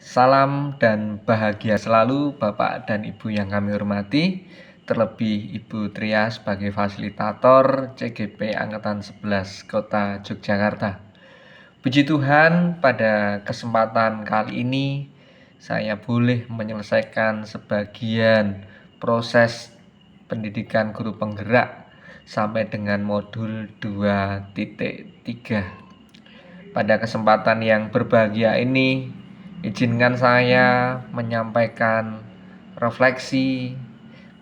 Salam dan bahagia selalu Bapak dan Ibu yang kami hormati, terlebih Ibu Tria sebagai fasilitator CGP Angkatan 11 Kota Yogyakarta. Puji Tuhan, pada kesempatan kali ini saya boleh menyelesaikan sebagian proses pendidikan guru penggerak sampai dengan modul 2.3. Pada kesempatan yang berbahagia ini, izinkan saya menyampaikan refleksi,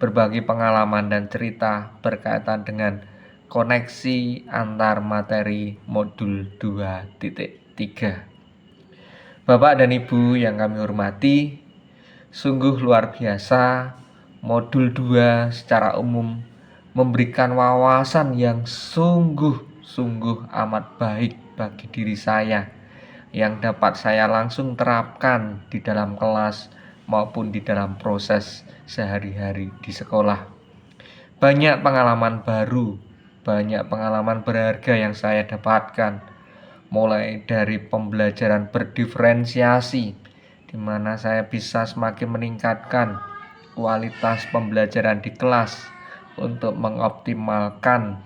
berbagi pengalaman dan cerita berkaitan dengan koneksi antar materi modul 2.3. Bapak dan Ibu yang kami hormati, sungguh luar biasa modul 2 secara umum memberikan wawasan yang sungguh amat baik bagi diri saya yang dapat saya langsung terapkan di dalam kelas maupun di dalam proses sehari-hari di sekolah. Banyak pengalaman baru, banyak pengalaman berharga yang saya dapatkan, mulai dari pembelajaran berdiferensiasi, di mana saya bisa semakin meningkatkan kualitas pembelajaran di kelas untuk mengoptimalkan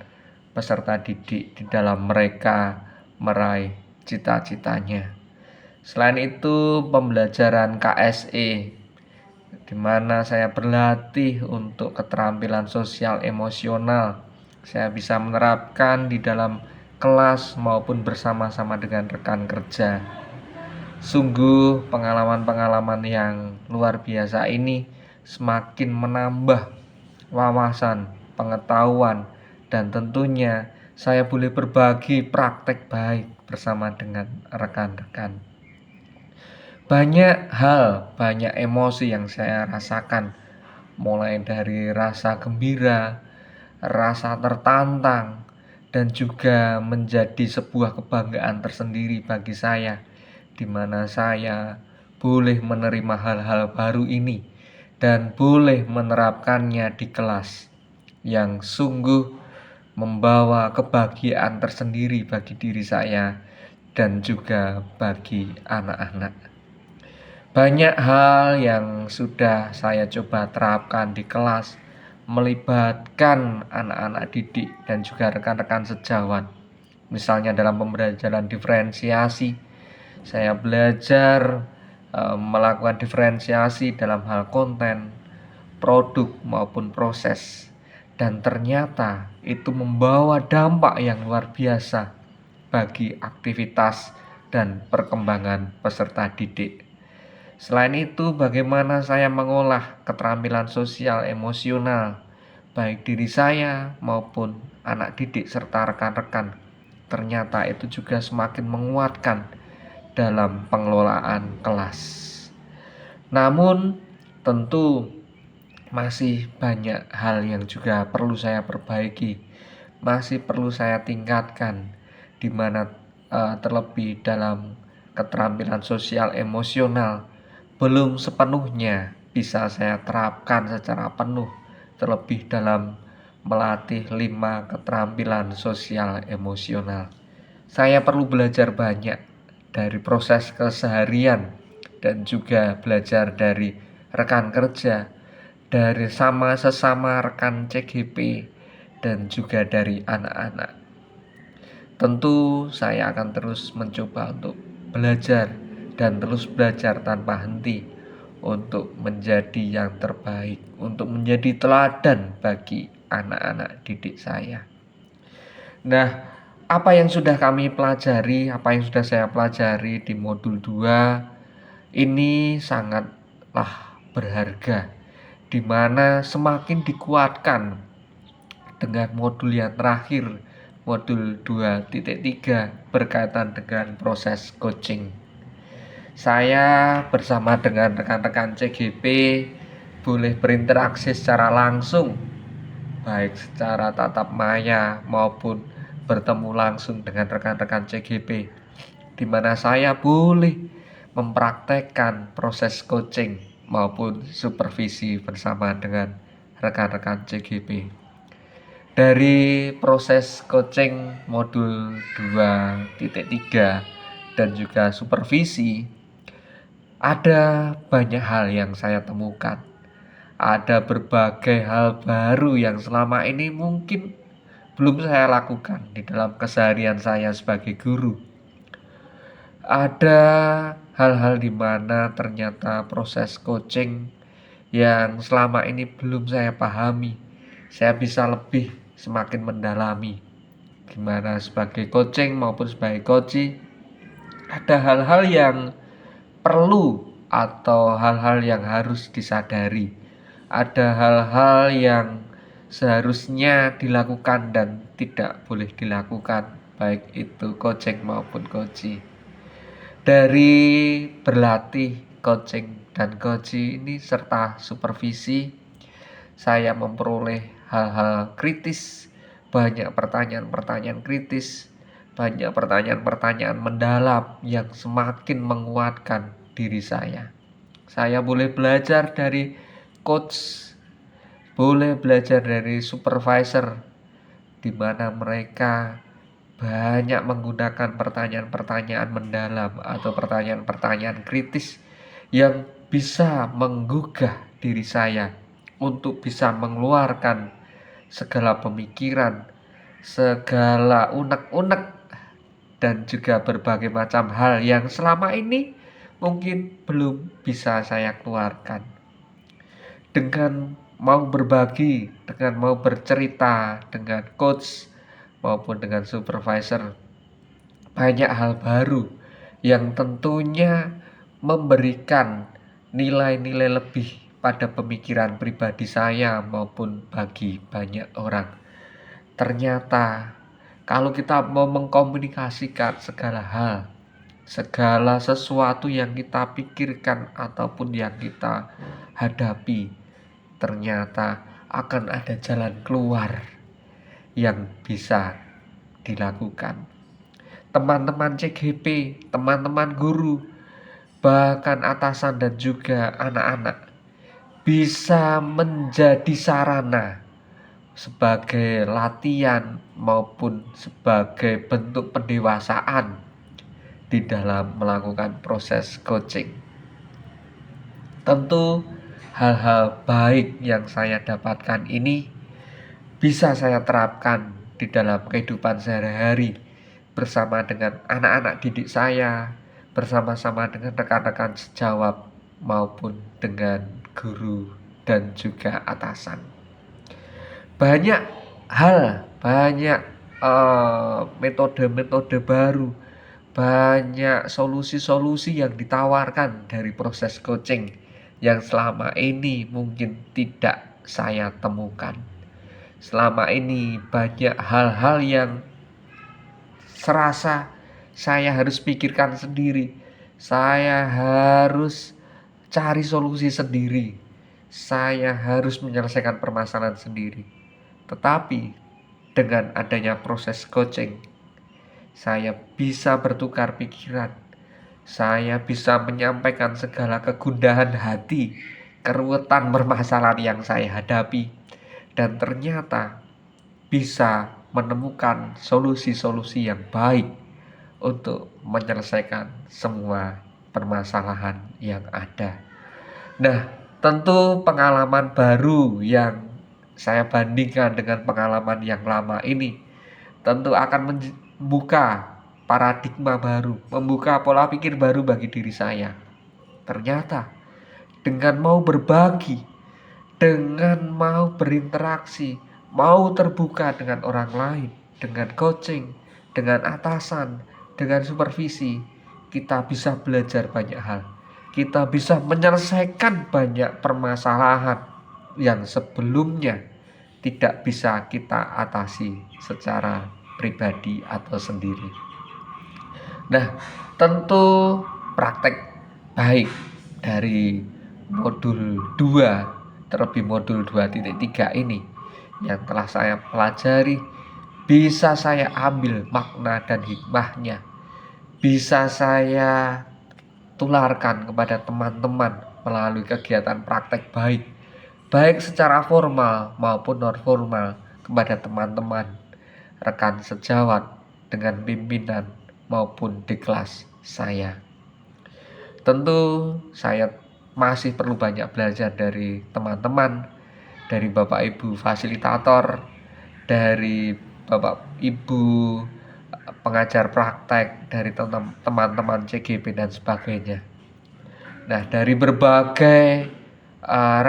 peserta didik di dalam mereka meraih cita-citanya. Selain itu, pembelajaran KSE, di mana saya berlatih untuk keterampilan sosial emosional. Saya bisa menerapkan di dalam kelas maupun bersama-sama dengan rekan kerja. Sungguh pengalaman-pengalaman yang luar biasa ini semakin menambah wawasan, pengetahuan, dan tentunya saya boleh berbagi praktek baik bersama dengan rekan-rekan. Banyak hal, banyak emosi yang saya rasakan, mulai dari rasa gembira, rasa tertantang, dan juga menjadi sebuah kebanggaan tersendiri bagi saya, di mana saya boleh menerima hal-hal baru ini dan boleh menerapkannya di kelas yang sungguh membawa kebahagiaan tersendiri bagi diri saya dan juga bagi anak-anak. Banyak hal yang sudah saya coba terapkan di kelas, melibatkan anak-anak didik dan juga rekan-rekan sejawat. Misalnya dalam pembelajaran diferensiasi, saya belajar melakukan diferensiasi dalam hal konten, produk maupun proses. Dan ternyata itu membawa dampak yang luar biasa bagi aktivitas dan perkembangan peserta didik. Selain itu, bagaimana saya mengolah keterampilan sosial emosional baik diri saya maupun anak didik serta rekan-rekan. Ternyata itu juga semakin menguatkan dalam pengelolaan kelas. Namun tentu masih banyak hal yang juga perlu saya perbaiki, masih perlu saya tingkatkan, di mana terlebih dalam keterampilan sosial emosional belum sepenuhnya bisa saya terapkan secara penuh, terlebih dalam melatih 5 keterampilan sosial emosional. Saya perlu belajar banyak dari proses keseharian dan juga belajar dari rekan kerja, dari sesama rekan CGP, dan juga dari anak-anak. Tentu saya akan terus mencoba untuk belajar dan terus belajar tanpa henti untuk menjadi yang terbaik, untuk menjadi teladan bagi anak-anak didik saya. Nah, apa yang sudah kami pelajari, apa yang sudah saya pelajari di modul 2 ini sangatlah berharga, di mana semakin dikuatkan dengan modul yang terakhir, modul 2.3 berkaitan dengan proses coaching. Saya bersama dengan rekan-rekan CGP boleh berinteraksi secara langsung, baik secara tatap maya maupun bertemu langsung dengan rekan-rekan CGP, di mana saya boleh mempraktekkan proses coaching maupun supervisi bersama dengan rekan-rekan CGP. Dari proses coaching modul 2.3 dan juga supervisi, Ada banyak hal yang saya temukan. Ada berbagai hal baru yang selama ini mungkin belum saya lakukan di dalam keseharian saya sebagai guru. Ada hal-hal di mana ternyata proses coaching yang selama ini belum saya pahami, saya bisa lebih semakin mendalami. Gimana sebagai coaching maupun sebagai coach, ada hal-hal yang perlu atau hal-hal yang harus disadari. Ada hal-hal yang seharusnya dilakukan dan tidak boleh dilakukan, baik itu coaching maupun coaching. Dari berlatih coaching dan coaching ini serta supervisi, saya memperoleh hal-hal kritis, banyak pertanyaan-pertanyaan kritis, banyak pertanyaan-pertanyaan mendalam yang semakin menguatkan diri saya. Saya boleh belajar dari coach, boleh belajar dari supervisor, di mana mereka banyak menggunakan pertanyaan-pertanyaan mendalam atau pertanyaan-pertanyaan kritis yang bisa menggugah diri saya untuk bisa mengeluarkan segala pemikiran, segala unek-unek, dan juga berbagai macam hal yang selama ini mungkin belum bisa saya keluarkan. Dengan mau berbagi, dengan mau bercerita dengan coach maupun dengan supervisor, banyak hal baru yang tentunya memberikan nilai-nilai lebih pada pemikiran pribadi saya maupun bagi banyak orang. Ternyata kalau kita mau mengkomunikasikan segala hal, segala sesuatu yang kita pikirkan ataupun yang kita hadapi, ternyata akan ada jalan keluar yang bisa dilakukan. Teman-teman CGP, teman-teman guru, bahkan atasan dan juga anak-anak bisa menjadi sarana sebagai latihan maupun sebagai bentuk pendewasaan di dalam melakukan proses coaching. Tentu hal-hal baik yang saya dapatkan ini bisa saya terapkan di dalam kehidupan sehari-hari bersama dengan anak-anak didik saya, bersama-sama dengan rekan-rekan sejawat maupun dengan guru dan juga atasan. Banyak hal, banyak metode-metode baru, banyak solusi-solusi yang ditawarkan dari proses coaching yang selama ini mungkin tidak saya temukan. Selama ini banyak hal-hal yang serasa saya harus pikirkan sendiri, saya harus cari solusi sendiri, saya harus menyelesaikan permasalahan sendiri. Tetapi dengan adanya proses coaching, saya bisa bertukar pikiran, saya bisa menyampaikan segala kegundahan hati, keruwetan permasalahan yang saya hadapi, dan ternyata bisa menemukan solusi-solusi yang baik untuk menyelesaikan semua permasalahan yang ada. Nah, tentu pengalaman baru yang saya bandingkan dengan pengalaman yang lama ini tentu akan membuka paradigma baru, membuka pola pikir baru bagi diri saya. Ternyata dengan mau berbagi, dengan mau berinteraksi, mau terbuka dengan orang lain, dengan coaching, dengan atasan, dengan supervisi, kita bisa belajar banyak hal. Kita bisa menyelesaikan banyak permasalahan yang sebelumnya tidak bisa kita atasi secara pribadi atau sendiri. Nah, tentu praktek baik dari modul 2, terlebih modul 2.3 ini yang telah saya pelajari, bisa saya ambil makna dan hikmahnya, bisa saya tularkan kepada teman-teman melalui kegiatan praktek baik secara formal maupun non formal kepada teman-teman, rekan sejawat, dengan pimpinan maupun di kelas saya. Tentu saya masih perlu banyak belajar dari teman-teman, dari Bapak Ibu fasilitator, dari Bapak Ibu pengajar praktek, dari teman-teman CGP dan sebagainya. Nah, dari berbagai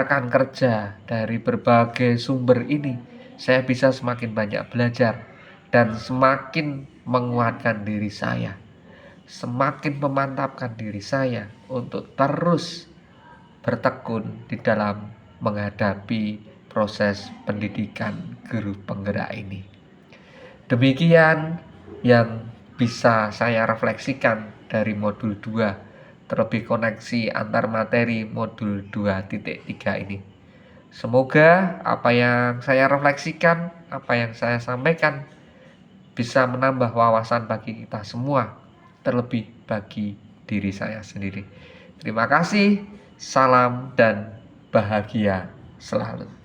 rekan kerja, dari berbagai sumber ini, saya bisa semakin banyak belajar dan semakin menguatkan diri saya, semakin memantapkan diri saya untuk terus bertekun di dalam menghadapi proses pendidikan guru penggerak ini. Demikian yang bisa saya refleksikan dari modul 2, terlebih koneksi antar materi modul 2.3 ini. Semoga apa yang saya refleksikan, apa yang saya sampaikan bisa menambah wawasan bagi kita semua, terlebih bagi diri saya sendiri. Terima kasih, salam dan bahagia selalu.